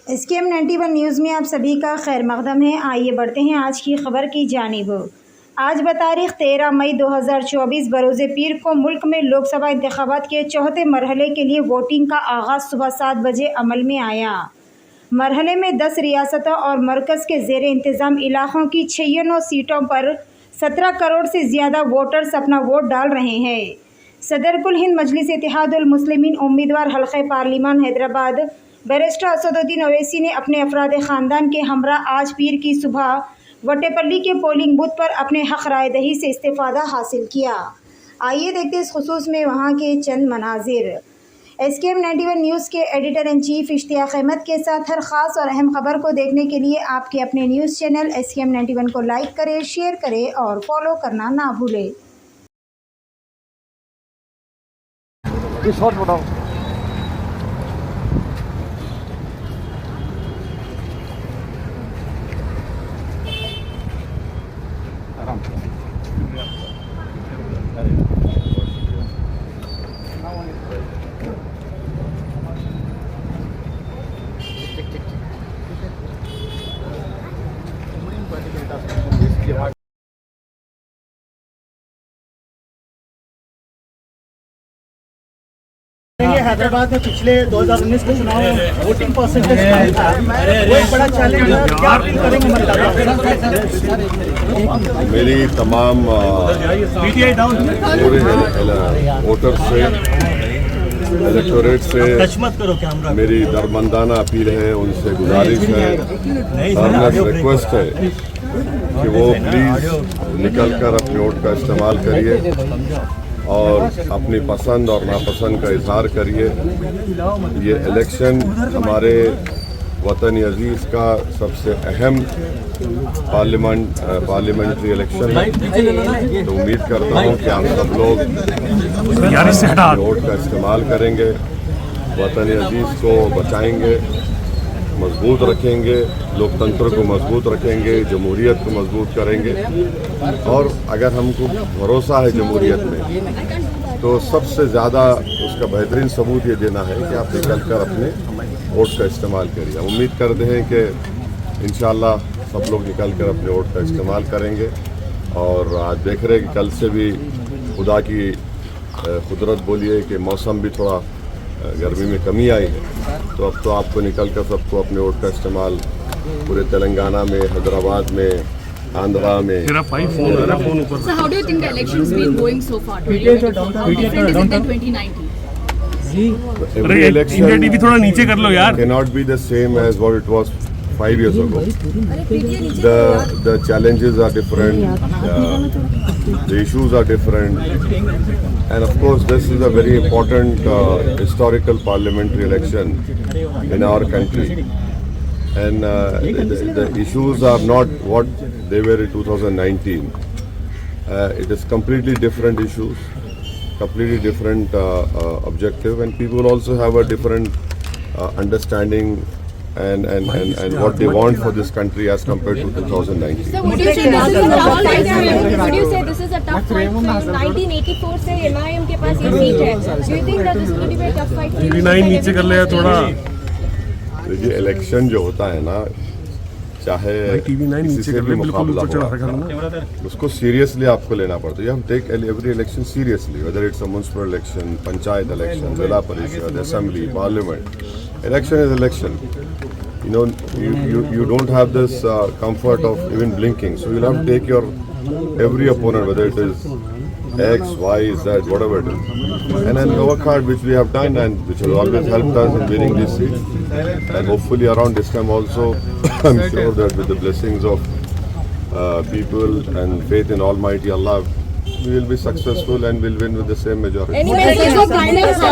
SKM 91 news में आप सभी का खैर मकदम है। आइए बढ़ते हैं आज की खबर की जानिब। आज बतारीख 13 मई 2024 बरोज़ पीर को मुल्क में लोकसभा इंतखाबात के चौथे मरहले के लिए वोटिंग का आगाज़ सुबह 7 बजे अमल में आया। मरहले में 10 रियासतों और मरकज़ के ज़ेर इंतज़ाम इलाक़ों की 96 सीटों पर 17 करोड़ से ज़्यादा वोटर्स अपना वोट डाल रहे हैं। सदर कुल हिंद मजलिस इत्तेहादुल मुस्लिमीन उम्मीदवार हल्क़े पार्लिमान हैदराबाद बैरिस्टर असदुद्दीन ओवैसी ने अपने अफराद ख़ानदान के हमरा आज पीर की सुबह वटेपल्ली के पोलिंग बूथ पर अपने हक़ राय दही से इस्तेफ़ादा हासिल किया। आइए देखते इस खुसूस में वहाँ के चंद मनाजिर। SKM 91 न्यूज़ के editor in chief Ishtiaq Ahmed के साथ हर ख़ास और अहम खबर को देखने के लिए आपके अपने न्यूज़ चैनल SKM 91 को लाइक करें, शेयर करें और फॉलो करना ना भूलें। हैदराबाद में पिछले 2019 के चुनाव में वोटिंग परसेंटेज कम था, वो एक बड़ा चैलेंज है। क्या अपील करेंगे मतदाताओं? मेरी तमाम पूरे वोटर से इलेक्टोरेट से मेरी दरमंदाना अपील है, उनसे गुजारिश है, रिक्वेस्ट है कि वो प्लीज़ निकल कर अपने वोट का इस्तेमाल करिए और अपनी पसंद और नापसंद का इजहार करिए। ये इलेक्शन हमारे वतन अजीज़ का सबसे अहम पार्लियामेंट्री इलेक्शन है। तो उम्मीद करता हूँ कि हम सब लोग वोट का इस्तेमाल करेंगे, वतन अजीज़ को बचाएंगे, मजबूत रखेंगे, लोकतंत्र को मजबूत रखेंगे, जमहूरियत को मजबूत करेंगे। और अगर हमको भरोसा है जमहूरियत में, तो सबसे ज़्यादा उसका बेहतरीन सबूत ये देना है कि आप निकल कर अपने वोट का इस्तेमाल करिए। हम उम्मीद करते हैं कि इंशाअल्लाह सब लोग निकल कर अपने वोट का इस्तेमाल करेंगे। और आज देख रहे हैं कि कल से भी खुदा की कुदरत बोलिए कि मौसम भी थोड़ा गर्मी में कमी आई है, तो अब तो आपको निकल कर सबको अपने वोट का इस्तेमाल पूरे तेलंगाना में, हैदराबाद में, आंध्रा में। So how do you think the election's been going so far? How different is it than 2019? Every election TV थोड़ा नीचे कर लो यार। cannot be the same as what it was 5 years ago. The challenges are different, the issues are different, and of course this is a very important historical parliamentary election in our country. And the issues are not what they were in 2019. It is completely different issues, completely different objective, and people also have a different understanding and what they want for this country as compared to 2019. So would you say this is a tough fight for you? Would you say this is a tough fight for you? 1984 से MIM के पास ये seat है. Do you think that this will be a tough fight for you? TV 9 नीचे कर ले थोड़ा। देखिए election जो होता है ना, चाहे किसी से भी मुकाबला हो, उसको सीरियसली आपको लेना पड़ता है। हम take every election seriously, whether it's a municipal election, panchayat election, zila parishad, assembly, parliament. Election is election. You know, you don't have this comfort of even blinking. So you'll have to take your every opponent, whether it is X, Y, Z, whatever it is, and then work hard, which we have done and which has always helped us in winning this seat. And hopefully around this time also, I'm sure that with the blessings of people and faith in Almighty Allah, we will be successful and will win with the same majority. Any message for Prime Minister?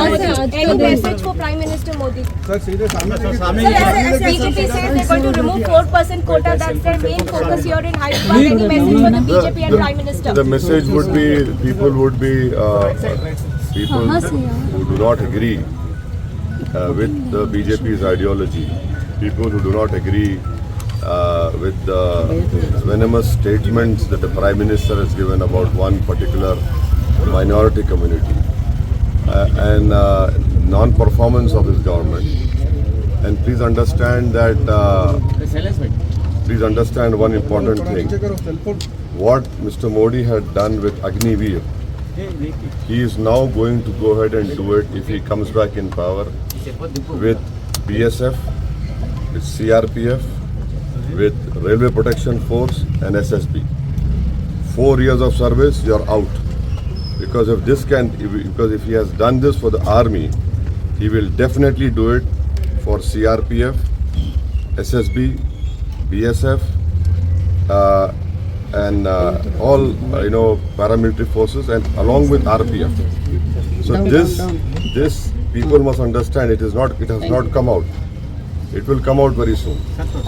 Any message for Prime Minister Modi? Sir, BJP says they're going to remove 4% quota. That's their main focus here in Hyderabad. Any message for the BJP and Prime Minister? The message would be, people would be people who do not agree with the BJP's ideology, people who do not agree with the venomous statements that the Prime Minister has given about one particular minority community and non-performance of his government. And please understand that. Please understand one important thing. What Mr. Modi had done with Agniveer, he is now going to go ahead and do it if he comes back in power with BSF, with CRPF, with Railway Protection Force and SSB. 4 years of service, you are out. Because if he has done this for the army, he will definitely do it for CRPF, SSB, BSF, and all paramilitary forces, and along with RPF. So this people must understand it has not come out. It will come out very soon.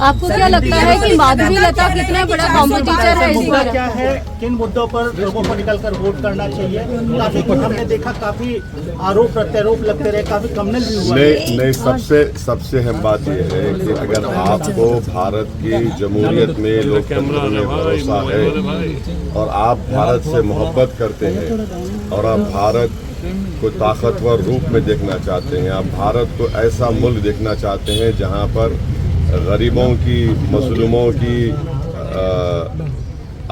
आपको क्या लगता है कि माधुरी लता कितना बड़ा competitor है इस मुद्दा बार? क्या है, किन मुद्दों पर लोगों को निकलकर वोट करना चाहिए? काफी हमने देखा, काफी आरोप प्रत्यारोप लगते रहे, काफी कमनल भी हुआ। नहीं, सबसे अहम बात यह है कि अगर आपको भारत की जमहूरियत में लोकतंत्र में भरोसा है और आप भारत से मोहब्बत करते हैं और आप भारत को ताकतवर रूप में देखना चाहते हैं, आप भारत को ऐसा मुल्क देखना चाहते हैं जहां पर गरीबों की, मजलूमों की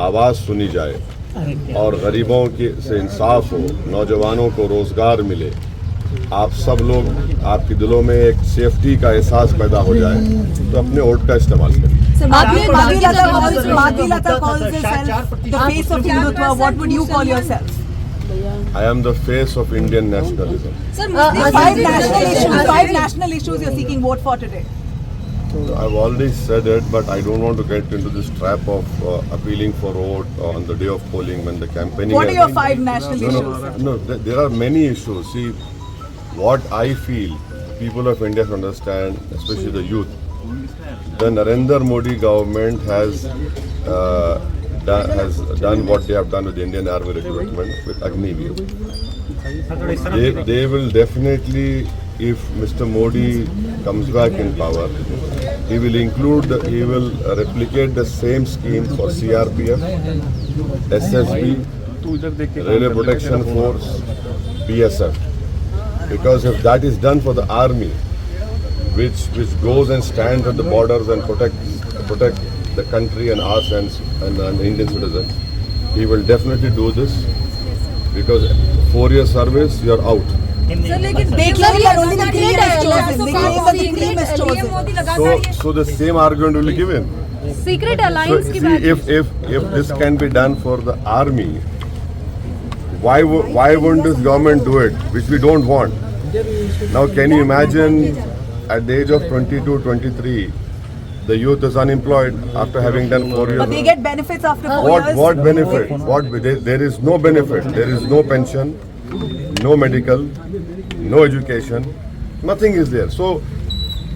आवाज़ सुनी जाए और गरीबों की से इंसाफ हो, नौजवानों को रोज़गार मिले, आप सब लोग, आपके दिलों में एक सेफ्टी का एहसास पैदा हो जाए, तो अपने वोट का इस्तेमाल करें। Madhuri Lata calls herself the face of Hindutva. What would you call yourself? I am the face of Indian nationalism. Sir, five national issues you're seeking vote for today. I've already said it, but I don't want to get into this trap of appealing for vote on the day of polling when the campaigning. What are your 5 national issues? No, there are many issues. See, what I feel people of India should understand, especially the youth, the Narendra Modi government has done what they have done with the Indian Army recruitment with Agniveer. They will definitely, if Mr. Modi comes back in power, he will replicate the same scheme for CRPF, SSB, Railway Protection Force, BSF. Because if that is done for the army, which goes and stands at the borders and protect the country and us and Indian citizens, he will definitely do this, because 4 years service, you are out. Sir, लेकिन they claim that only the cream is chosen. They claim that the cream is chosen. So the same argument will be given. Secret So alliance की see, बात if this can be done for the army, why wouldn't this government do it, which we don't want? Now can you imagine, at the age of 22, 23, the youth is unemployed after having done 4 years. But they get benefits after 4 years. What benefit? There is no benefit. There is no pension, no medical, no education. Nothing is there. So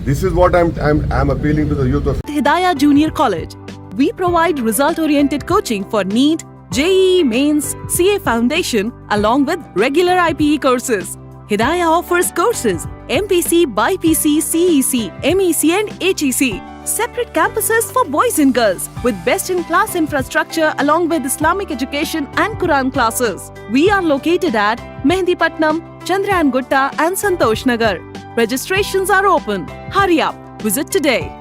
this is what I'm appealing to the youth of Hidayah Junior College. We provide result-oriented coaching for NEET, JEE Mains, CA Foundation, along with regular IPE courses. Hidayah offers courses MPC, BIPC, CEC, MEC and HEC. Separate campuses for boys and girls with best-in-class infrastructure along with Islamic education and Quran classes. We are located at Mehendipatnam, Chandrayan Gutta and Santosh Nagar. Registrations are open. Hurry up. Visit today.